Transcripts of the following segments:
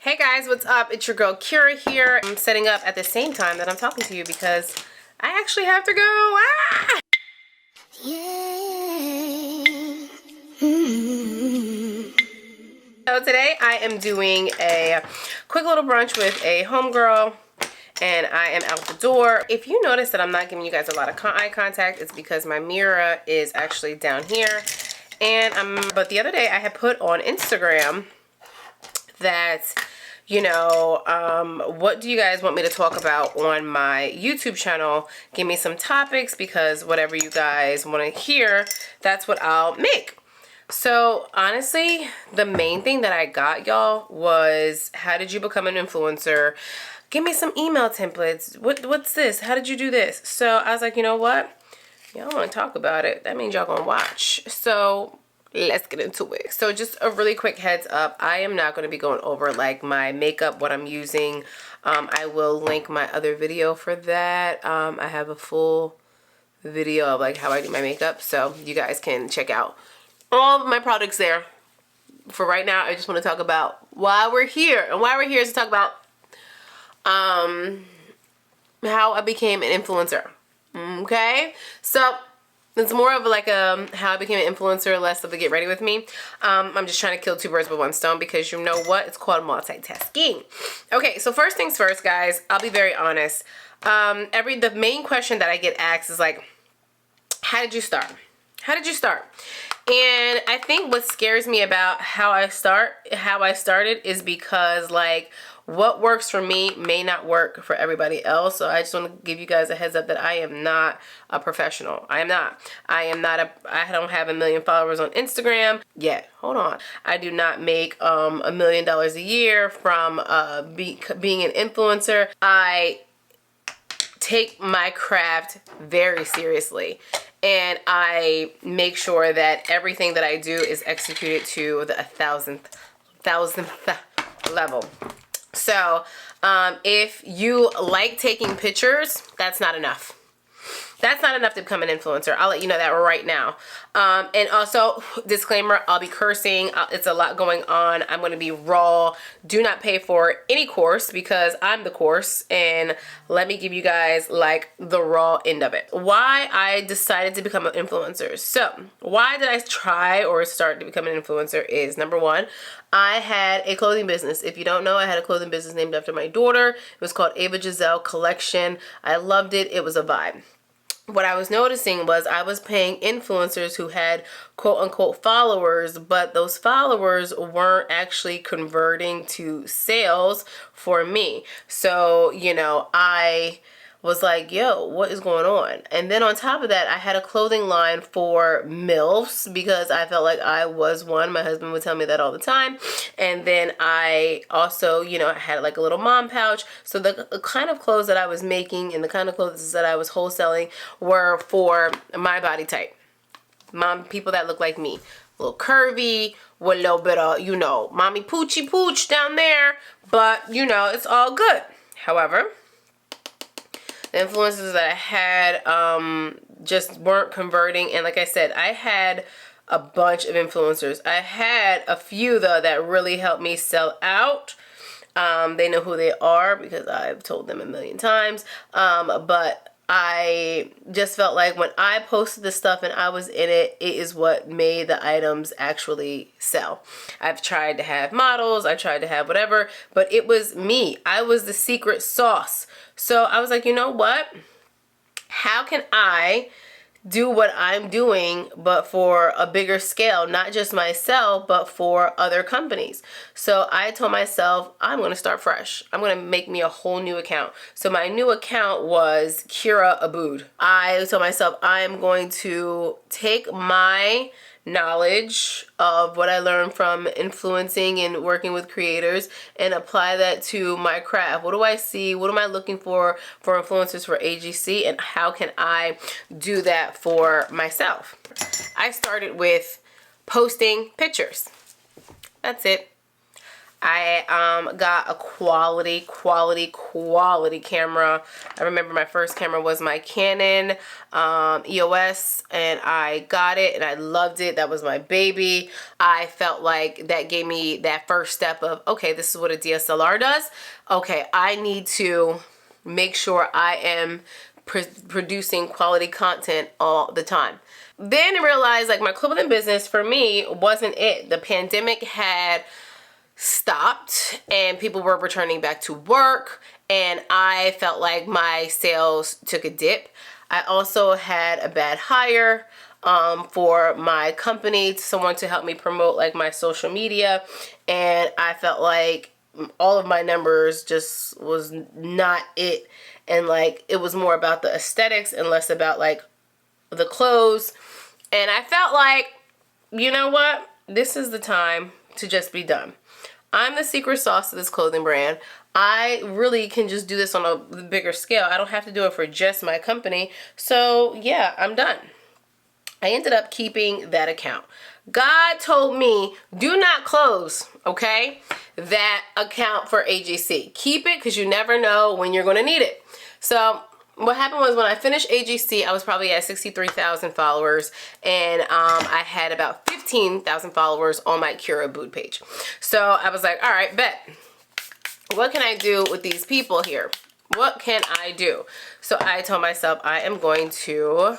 Hey guys, what's up? It's your girl Kira here. I'm setting up at the same time that I'm talking to you because I actually have to go. Ah! Yeah. So today I am doing a quick little brunch with a homegirl and I am out the door. If you notice that I'm not giving you guys a lot of eye contact, it's because my mirror is actually down here. But the other day I had put on Instagram that, you know, what do you guys want me to talk about on my YouTube channel? Give me some topics, because whatever you guys want to hear, that's what I'll make. So honestly, the main thing that I got, y'all, was how did you become an influencer? Give me some email templates. What's this? How did you do this? So I was like, you know what? Y'all want to talk about it. That means y'all gonna watch. So let's get into it. So just a really quick heads up, I am not going to be going over like my makeup, what I'm using. I will link my other video for that. I have a full video of like how I do my makeup, so you guys can check out all of my products there. For right now, I just want to talk about why we're here, and why we're here is to talk about how I became an influencer. Okay, so it's more of like how I became an influencer, less of a get ready with me. I'm just trying to kill two birds with one stone, because you know what? It's called multitasking. Okay, so first things first, guys. I'll be very honest. The main question that I get asked is like, how did you start? How did you start? And I think what scares me about how I started is because like what works for me may not work for everybody else. So I just want to give you guys a heads up that I am not a professional. I don't have 1 million followers on Instagram yet. Hold on. I do not make $1 million a year from being an influencer. I take my craft very seriously, and I make sure that everything that I do is executed to the 1000th level. So if you like taking pictures, that's not enough. That's not enough to become an influencer. I'll let you know that right now. And also, disclaimer, I'll be cursing. It's a lot going on. I'm going to be raw. Do not pay for any course, because I'm the course. And let me give you guys like the raw end of it. Why I decided to become an influencer. So why did I try or start to become an influencer is, number one, I had a clothing business. If you don't know, I had a clothing business named after my daughter. It was called Ava Giselle Collection. I loved it. It was a vibe. What I was noticing was I was paying influencers who had quote unquote followers, but those followers weren't actually converting to sales for me. So, you know, I was like, yo, what is going on? And then on top of that, I had a clothing line for MILFs, because I felt like I was one. My husband would tell me that all the time. And then I also, you know, I had like a little mom pouch. So the kind of clothes that I was making and the kind of clothes that I was wholesaling were for my body type. People that look like me. A little curvy, with a little bit of, you know, mommy poochy pooch down there. But, you know, it's all good. However, the influences that I had just weren't converting. And like I said, I had a bunch of influencers. I had a few, though, that really helped me sell out. They know who they are because I've told them 1,000,000 times. But I just felt like when I posted this stuff and I was in it, it is what made the items actually sell. I've tried to have models, I tried to have whatever, but it was me. I was the secret sauce. So I was like, you know what? How can I do what I'm doing, but for a bigger scale, not just myself, but for other companies? So I told myself, I'm going to start fresh. I'm going to make me a whole new account. So my new account was Kira Abood. I told myself, I'm going to take my knowledge of what I learned from influencing and working with creators and apply that to my craft. What do I see? What am I looking for influencers for AGC, and how can I do that for myself? I started with posting pictures. That's it. I got a quality camera. I remember my first camera was my Canon EOS, and I got it and I loved it. That was my baby. I felt like that gave me that first step of, okay, this is what a DSLR does. Okay, I need to make sure I am producing quality content all the time. Then I realized like my clothing business for me wasn't it. The pandemic had stopped and people were returning back to work, and I felt like my sales took a dip. I also had a bad hire for my company, someone to help me promote like my social media, and I felt like all of my numbers just was not it, and like it was more about the aesthetics and less about like the clothes. And I felt like, you know what, this is the time to just be done. I'm the secret sauce to this clothing brand. I really can just do this on a bigger scale. I don't have to do it for just my company. So yeah, I'm done. I ended up keeping that account. God told me, do not close, okay, that account for AGC. Keep it because you never know when you're going to need it. So what happened was when I finished AGC, I was probably at 63,000 followers, and I had about 15,000 followers on my Cura Boot page. So I was like, all right, bet. What can I do with these people here? What can I do? So I told myself I am going to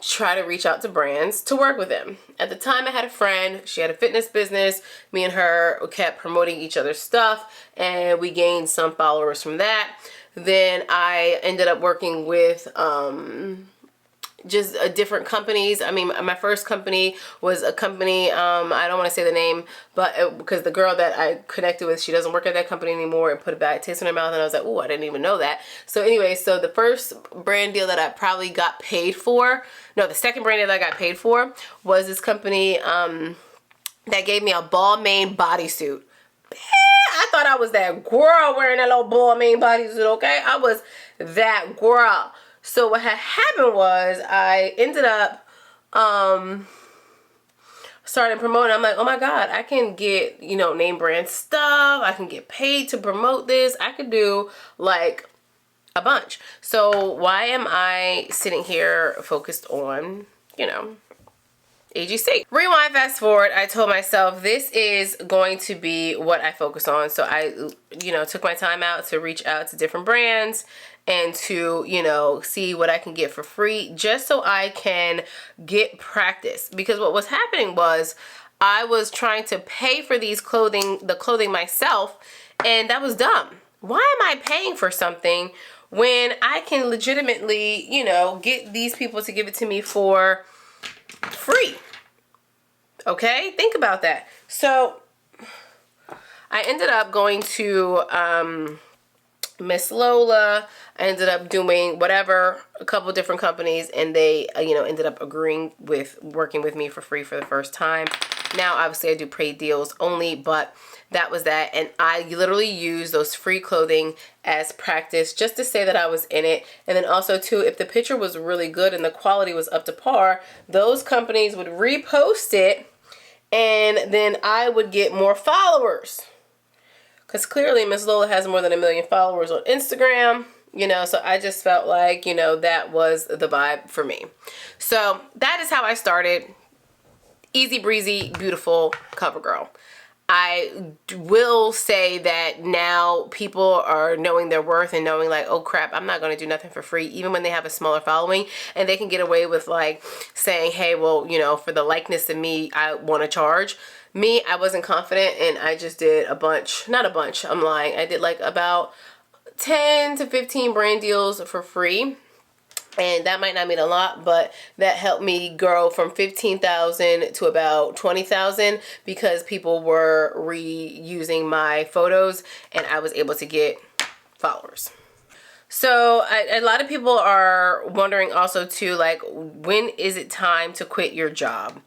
try to reach out to brands to work with them. At the time I had a friend, she had a fitness business. Me and her kept promoting each other's stuff, and we gained some followers from that. Then I ended up working with just different companies. I mean, my first company was a company, I don't want to say the name, but because the girl that I connected with, she doesn't work at that company anymore, and put a bad taste in her mouth, and I was like, oh, I didn't even know that. So anyway, so the first brand deal that I probably got paid for, no, the second brand deal that I got paid for was this company that gave me a Balmain bodysuit. I thought I was that girl wearing that little Balmain bodysuit, okay? I was that girl. So what had happened was I ended up starting promoting. I'm like, oh my God, I can get, you know, name brand stuff. I can get paid to promote this. I could do like a bunch. So why am I sitting here focused on, you know, AGC? Rewind, fast forward, I told myself this is going to be what I focus on. So I, you know, took my time out to reach out to different brands and to, you know, see what I can get for free just so I can get practice. Because what was happening was I was trying to pay for the clothing myself, and that was dumb. Why am I paying for something when I can legitimately, you know, get these people to give it to me for free? Okay, think about that. So I ended up going to Miss Lola. I ended up doing whatever, a couple different companies, and they, you know, ended up agreeing with working with me for free for the first time. Now, obviously, I do paid deals only, but that was that. And I literally used those free clothing as practice just to say that I was in it. And then also, too, if the picture was really good and the quality was up to par, those companies would repost it, and then I would get more followers. Because clearly, Miss Lola has more than 1 million followers on Instagram. You know, so I just felt like, you know, that was the vibe for me. So that is how I started. Easy breezy, beautiful cover girl. I will say that now people are knowing their worth and knowing like, oh crap, I'm not going to do nothing for free, even when they have a smaller following, and they can get away with like saying, hey, well, you know, for the likeness of me, I want to charge. Me, I wasn't confident, and I just did a bunch, not a bunch, I'm lying. I did like about 10 to 15 brand deals for free. And that might not mean a lot, but that helped me grow from 15,000 to about 20,000 because people were reusing my photos and I was able to get followers. So a lot of people are wondering also too, like, when is it time to quit your job?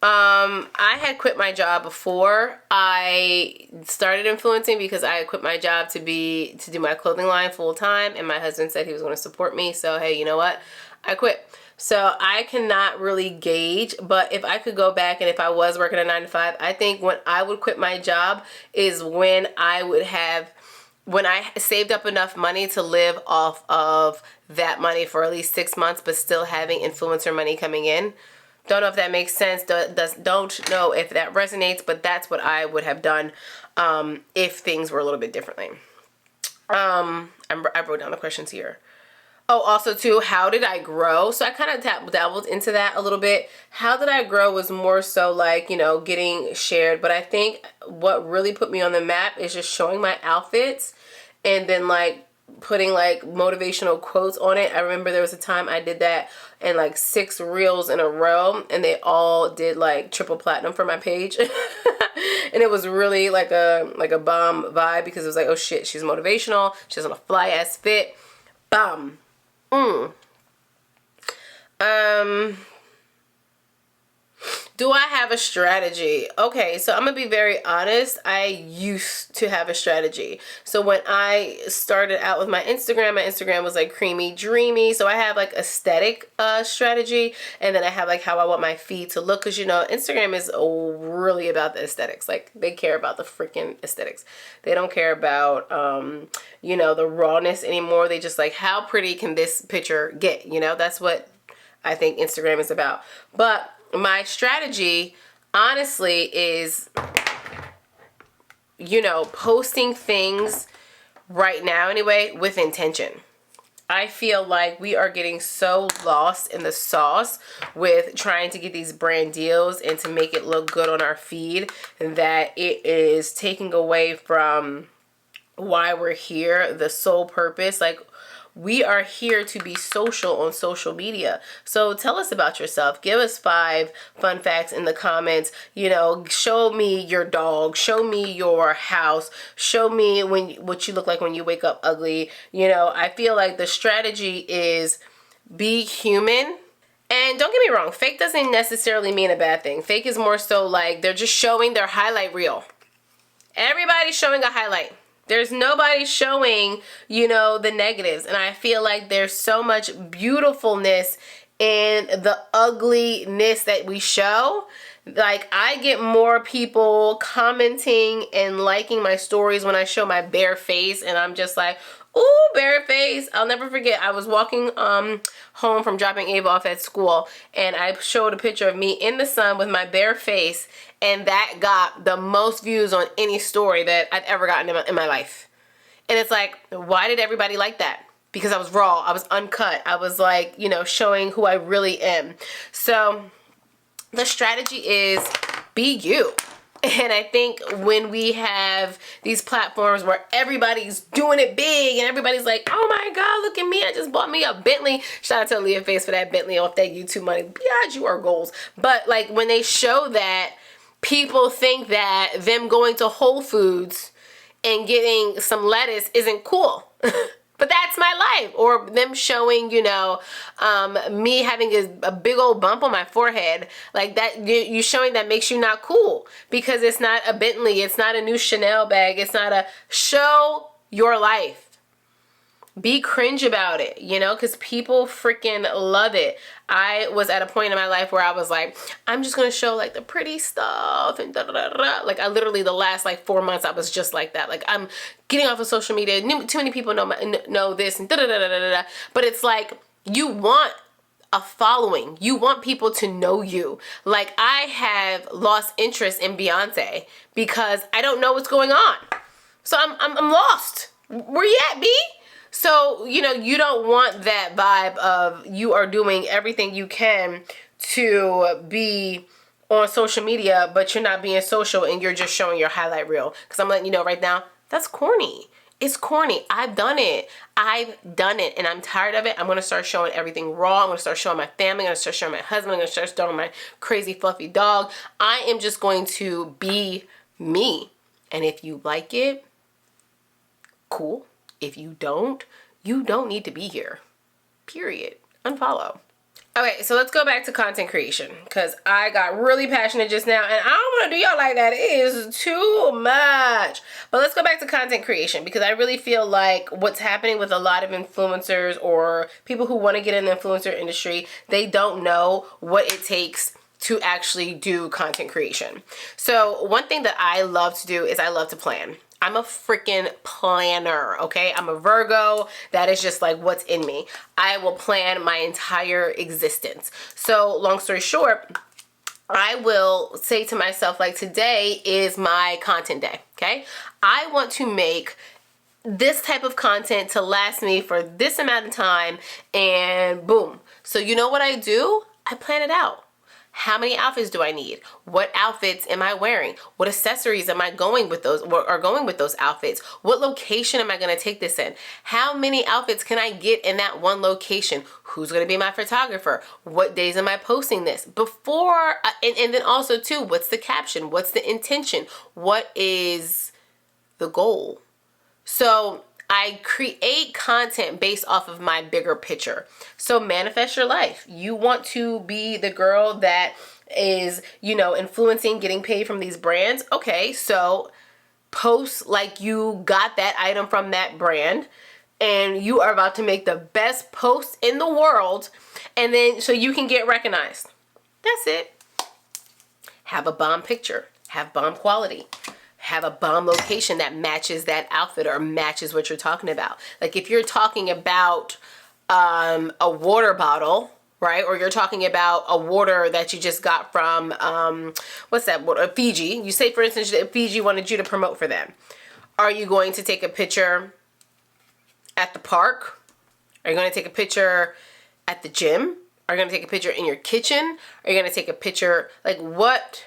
I had quit my job before I started influencing because I had quit my job to do my clothing line full time, and my husband said he was going to support me. So, hey, you know what? I quit. So I cannot really gauge, but if I could go back and if I was working a 9 to 5, I think when I would quit my job is when I saved up enough money to live off of that money for at least 6 months, but still having influencer money coming in. Don't know if that makes sense. Don't know if that resonates, but that's what I would have done if things were a little bit differently. I wrote down the questions here. Oh, also too, how did I grow? So I kind of dabbled into that a little bit. How did I grow was more so like, you know, getting shared. But I think what really put me on the map is just showing my outfits and then like putting like motivational quotes on it. I remember there was a time I did that in like 6 reels in a row, and they all did like triple platinum for my page. And it was really like a bomb vibe because it was like, oh shit, she's motivational. She's on a fly ass fit. Bomb. Do I have a strategy? Okay, so I'm gonna be very honest. I used to have a strategy. So when I started out with my Instagram was like creamy, dreamy. So I have like aesthetic strategy, and then I have like how I want my feed to look. Cause you know, Instagram is really about the aesthetics. Like they care about the freaking aesthetics. They don't care about you know, the rawness anymore. They just like, how pretty can this picture get? You know, that's what I think Instagram is about. But my strategy, honestly, is, you know, posting things right now anyway with intention. I feel like we are getting so lost in the sauce with trying to get these brand deals and to make it look good on our feed that it is taking away from why we're here, the sole purpose. Like, we are here to be social on social media. So tell us about yourself. Give us 5 fun facts in the comments. You know, show me your dog. Show me your house. Show me what you look like when you wake up ugly. You know, I feel like the strategy is be human. And don't get me wrong, fake doesn't necessarily mean a bad thing. Fake is more so like they're just showing their highlight reel. Everybody's showing a highlight. There's nobody showing, you know, the negatives. And I feel like there's so much beautifulness in the ugliness that we show. Like, I get more people commenting and liking my stories when I show my bare face. And I'm just like, ooh, bare face. I'll never forget. I was walking home from dropping Ava off at school, and I showed a picture of me in the sun with my bare face, and that got the most views on any story that I've ever gotten in my life. And it's like, why did everybody like that? Because I was raw. I was uncut. I was like, you know, showing who I really am. So the strategy is be you. And I think when we have these platforms where everybody's doing it big and everybody's like, oh my God, look at me. I just bought me a Bentley. Shout out to Leah Face for that Bentley off that YouTube money. Yeah, you are goals. But like when they show that, people think that them going to Whole Foods and getting some lettuce isn't cool. But that's my life. Or them showing, you know, me having a big old bump on my forehead. Like that, you showing that makes you not cool. Because it's not a Bentley. It's not a new Chanel bag. It's not a show your life. Be cringe about it, you know, because people freaking love it. I was at a point in my life where I was like, I'm just going to show like the pretty stuff and da da da da. Like I literally the last like 4 months I was just like that. Like I'm getting off of social media. Too many people know this and da da da da da da. But it's like you want a following. You want people to know you. Like I have lost interest in Beyonce because I don't know what's going on. So I'm lost. Where you at, B? So, you know, you don't want that vibe of you are doing everything you can to be on social media, but you're not being social and you're just showing your highlight reel. Because I'm letting you know right now, that's corny. It's corny. I've done it. And I'm tired of it. I'm going to start showing everything raw. I'm going to start showing my family. I'm going to start showing my husband. I'm going to start showing my crazy fluffy dog. I am just going to be me. And if you like it, cool. If you don't need to be here. Period. Unfollow. Okay, so let's go back to content creation because I got really passionate just now and I don't want to do y'all like that. It is too much. But let's go back to content creation because I really feel like what's happening with a lot of influencers or people who want to get in the influencer industry, they don't know what it takes to actually do content creation. So one thing that I love to do is I love to plan. I'm a freaking planner, okay? I'm a Virgo. That is just like what's in me. I will plan my entire existence. So long story short, I will say to myself, like, today is my content day, okay? I want to make this type of content to last me for this amount of time, and boom. So you know what I do? I plan it out. How many outfits do I need? What outfits am I wearing? What accessories am I going with those outfits? What location am I going to take this in? How many outfits can I get in that one location? Who's going to be my photographer? What days am I posting this? Before, and then also too, what's the caption? What's the intention? What is the goal? So I create content based off of my bigger picture. So manifest your life. You want to be the girl that is, you know, influencing, getting paid from these brands. Okay, so post like you got that item from that brand and you are about to make the best post in the world, and then so you can get recognized. That's it. Have a bomb picture. Have bomb quality. Have a bomb location that matches that outfit or matches what you're talking about. Like if you're talking about a water bottle, right? Or you're talking about a water that you just got from, what's that water? Fiji. You say, for instance, that Fiji wanted you to promote for them. Are you going to take a picture at the park? Are you going to take a picture at the gym? Are you going to take a picture in your kitchen? Are you going to take a picture, like what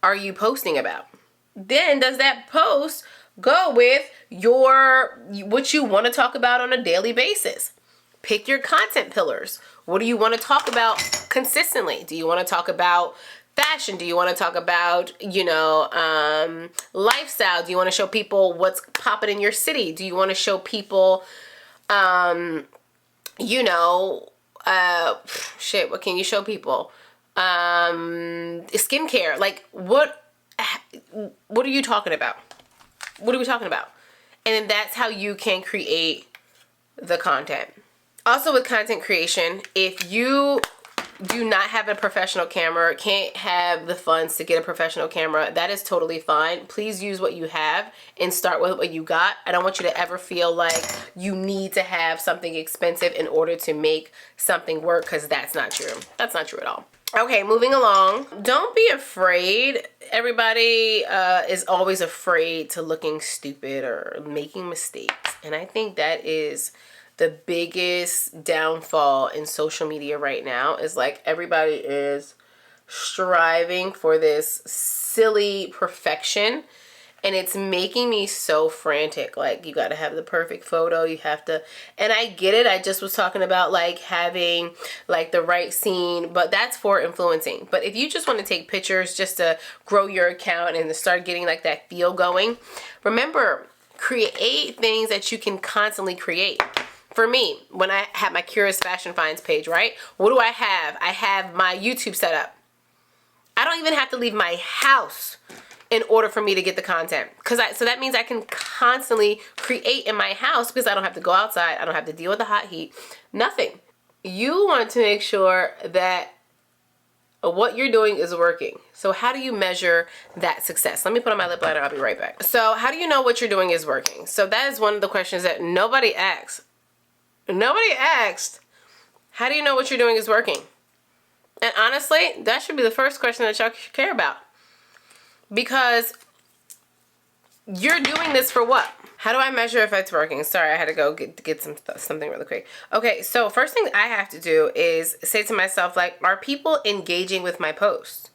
are you posting about? Then does that post go with what you want to talk about on a daily basis? Pick your content pillars. What do you want to talk about consistently? Do you want to talk about fashion? Do you want to talk about, you know, lifestyle? Do you want to show people what's popping in your city? Do you want to show people, you know, shit, what can you show people? Skincare. Like what are you talking about? What are we talking about? And then that's how you can create the content. Also with content creation, if you do not have a professional camera, can't have the funds to get a professional camera, that is totally fine. Please use what you have and start with what you got. I don't want you to ever feel like you need to have something expensive in order to make something work, because that's not true. That's not true at all. Okay, moving along. Don't be afraid. Everybody is always afraid to looking stupid or making mistakes. And I think that is the biggest downfall in social media right now, is like everybody is striving for this silly perfection. And it's making me so frantic. Like, you got to have the perfect photo. You have to, and I get it. I just was talking about like having like the right scene, but that's for influencing. But if you just want to take pictures just to grow your account and to start getting like that feel going, remember, create things that you can constantly create. For me, when I have my Curious Fashion Finds page, right? What do I have? I have my YouTube set up. I don't even have to leave my house in order for me to get the content. So that means I can constantly create in my house because I don't have to go outside. I don't have to deal with the hot heat. Nothing. You want to make sure that what you're doing is working. So how do you measure that success? Let me put on my lip liner. I'll be right back. So how do you know what you're doing is working? So that is one of the questions that nobody asks. Nobody asked, how do you know what you're doing is working? And honestly, that should be the first question that y'all care about. Because you're doing this for what? How do I measure if it's working? Sorry, I had to go get something really quick. Okay, so first thing I have to do is say to myself, like, are people engaging with my posts?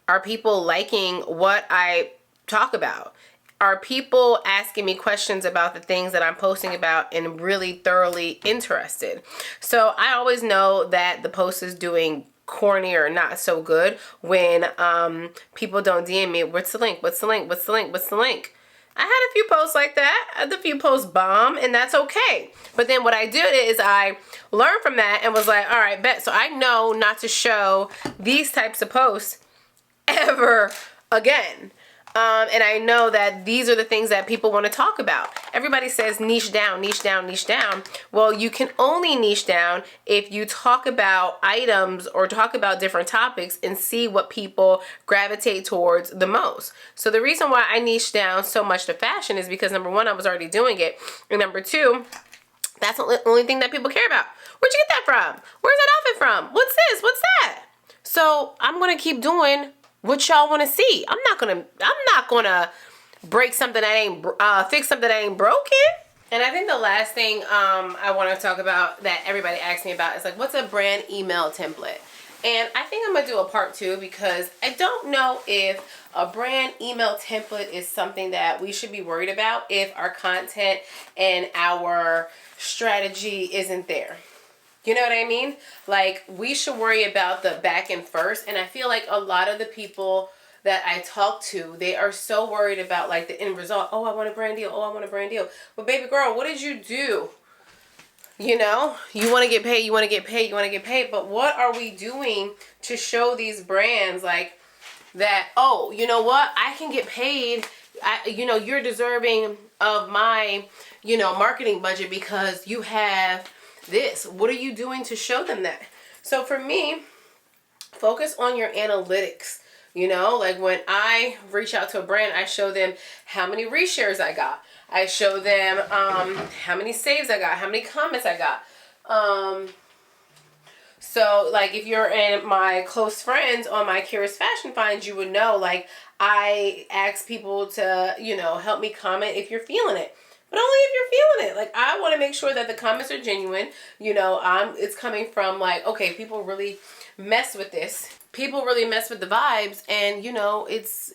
Are people liking what I talk about? Are people asking me questions about the things that I'm posting about and really thoroughly interested? So I always know that the post is doing corny or not so good when people don't DM me, what's the link? What's the link? What's the link? What's the link? I had a few posts like that. I had a few posts bomb, and that's okay. But then what I did is I learned from that and was like, all right, bet. So I know not to show these types of posts ever again. And I know that these are the things that people want to talk about. Everybody says niche down, niche down, niche down. Well, you can only niche down if you talk about items or talk about different topics and see what people gravitate towards the most. So the reason why I niche down so much to fashion is because number one, I was already doing it. And number two, that's the only thing that people care about. Where'd you get that from? Where's that outfit from? What's this? What's that? So I'm going to keep doing what y'all want to see. I'm not gonna break something that ain't fix something that ain't broken. And I think the last thing I want to talk about that everybody asks me about is like, what's a brand email template? And I think I'm gonna do a part 2 because I don't know if a brand email template is something that we should be worried about if our content and our strategy isn't there. You know what I mean? Like, we should worry about the back end first. And I feel like a lot of the people that I talk to, they are so worried about like the end result. Oh, I want a brand deal. Oh, I want a brand deal. But baby girl, what did you do? You know, you want to get paid, you want to get paid, you want to get paid. But what are we doing to show these brands like that, oh, you know what? I can get paid. You know, you're deserving of my, you know, marketing budget because you have this. What are you doing to show them that? So for me, focus on your analytics. You know, like when I reach out to a brand, I show them how many reshares I got. I show them how many saves I got, how many comments I got. So like if you're in my close friends on my Curious Fashion Finds, you would know like I ask people to, you know, help me comment if you're feeling it. But only if you're feeling it. Like, I want to make sure that the comments are genuine. You know, it's coming from like, okay, people really mess with this. People really mess with the vibes, and you know, it's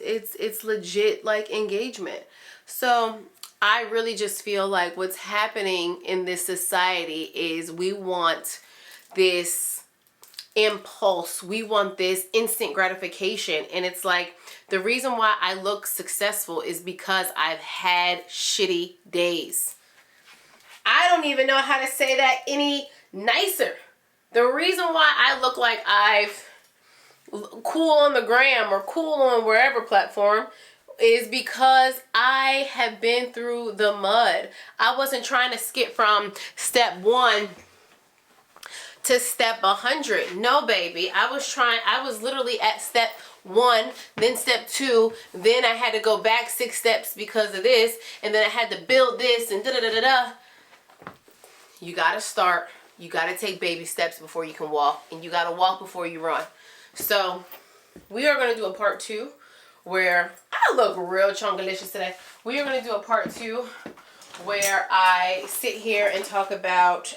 legit like engagement. So I really just feel like what's happening in this society is we want this impulse. We want this instant gratification, and it's like, the reason why I look successful is because I've had shitty days. I don't even know how to say that any nicer. The reason why I look like I've cool on the Grwm or cool on wherever platform is because I have been through the mud. I wasn't trying to skip from step 1 to step 100. No, baby. I was literally at step 1, then step 2, then I had to go back 6 steps because of this, and then I had to build this and da-da-da-da-da. You gotta start. You gotta take baby steps before you can walk, and you gotta walk before you run. So we are gonna do a part 2 where I look real chunkalicious today. We are gonna do a part 2 where I sit here and talk about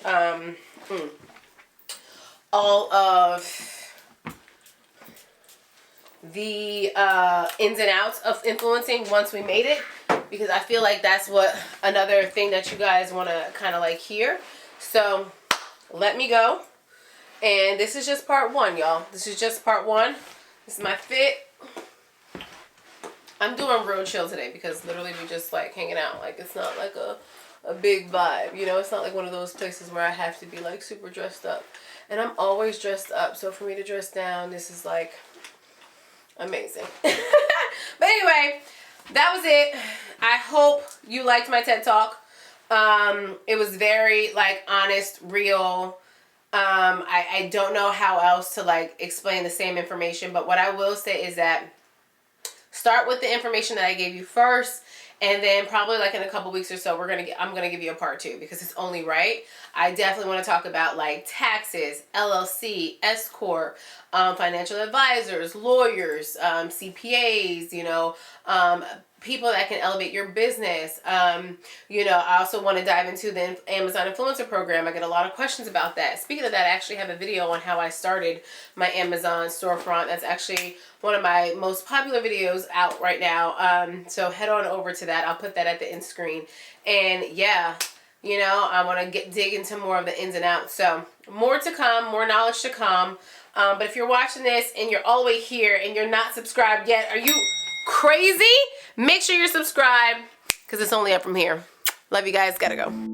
all of the ins and outs of influencing once we made it, because I feel like that's what another thing that you guys want to kind of like hear. So let me go, and this is just part 1, y'all. This is just part 1. This is my fit. I'm doing real chill today because literally we just like hanging out. Like, it's not like a big vibe, you know. It's not like one of those places where I have to be like super dressed up, and I'm always dressed up. So for me to dress down, this is like amazing. But anyway, that was it. I hope you liked my TED Talk. It was very like honest, real. I don't know how else to like explain the same information, but what I will say is that start with the information that I gave you first, and then probably like in a couple weeks or so, I'm gonna give you a part 2 because it's only right. I definitely want to talk about like taxes, LLC, S corp, financial advisors, lawyers, CPAs, you know, people that can elevate your business. You know, I also want to dive into the Amazon Influencer Program. I get a lot of questions about that. Speaking of that, I actually have a video on how I started my Amazon storefront. That's actually one of my most popular videos out right now. So head on over to that. I'll put that at the end screen. And yeah, you know, I want to dig into more of the ins and outs. So more to come, more knowledge to come. But if you're watching this and you're all the way here and you're not subscribed yet, are you crazy? Make sure you're subscribed. because it's only up from here. Love you guys. Gotta go.